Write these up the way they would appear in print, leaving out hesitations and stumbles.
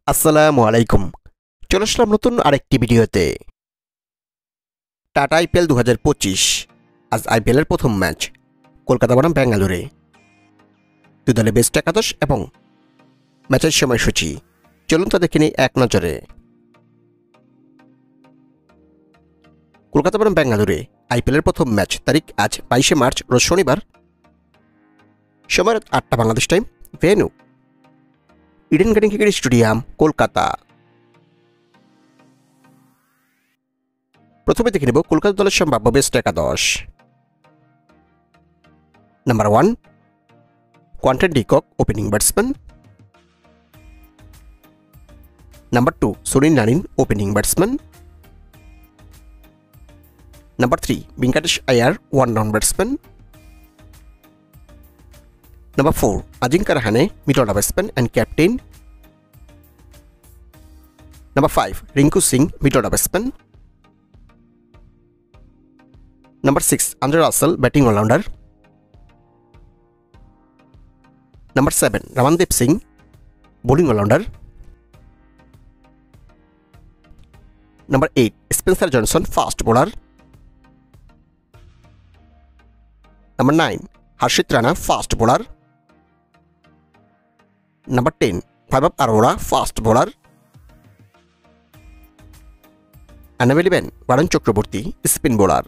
আসসালামু আলাইকুম। চলে আসলাম নতুন আরেকটি ভিডিওতে। Tata IPL 2025। আজ আইপিএলের প্রথম ম্যাচ কলকাতা বনাম ব্যাঙ্গালোরে। দুই দলে বেস্ট একাদশ এবং ম্যাচের সময়সূচি চলুন তা দেখে নিই এক নজরে। কলকাতা বনাম ব্যাঙ্গালোরে আইপিএলের প্রথম ম্যাচ তারিখ আজ 22শে মার্চ রোজ শনিবার, সময় রাত 8টা Bangladesh time. Venue Eden garden cricket stadium, Kolkata. প্রথমে দেখে নেব কলকাতা দলের সম্ভাব্য বেস্ট একাদশ। Number 1 Quinton de Kock, opening batsman. Number 2 Sunil Narine, opening batsman. Number 3 Venkatesh Iyer, one down batsman. Number 4 Ajinkya Rahane, middle order batsman and captain. Number 5 Rinku Singh, middle order batsman. Number 6 Andre Russell, batting all rounder. Number 7 Ramandeep Singh, bowling all rounder. Number 8 Spencer Johnson, fast bowler. Number 9 Harshit Rana, fast bowler. Number 10 Vaibhav Arora, fast bowler. আর number 11 Varun Chakravarthy, spin bowler.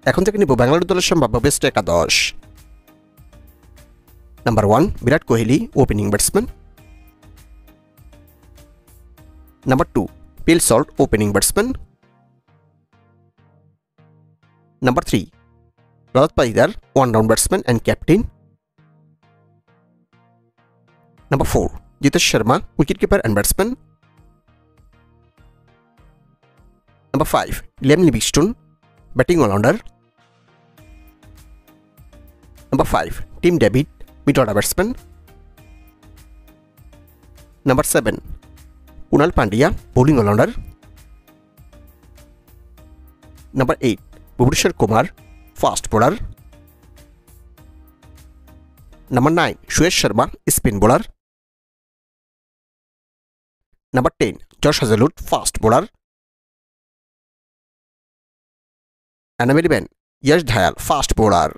এখন থেকে নিব ব্যাঙ্গালোর দলের সম্ভাব্য best একাদশ। Number 1 Virat Kohli, opening batsman. Number 2 Phil Salt, opening batsman. Number 3 Rajat Patidar, one down batsman and captain. Number 4 Jitesh Sharma, wicket keeper and batsman. Number 5 Liam Livingstone, batting all rounder. Number 5 Tim David, middle order batsman. Number 7 Krunal Pandya, bowling all rounder. Number 8 Bhuvneshwar Kumar, fast bowler. Number 9 Suyash Sharma, spin bowler. Number 10 Josh Hazlewood, fast bowler. আর number 11 Yash Dayal, fast bowler.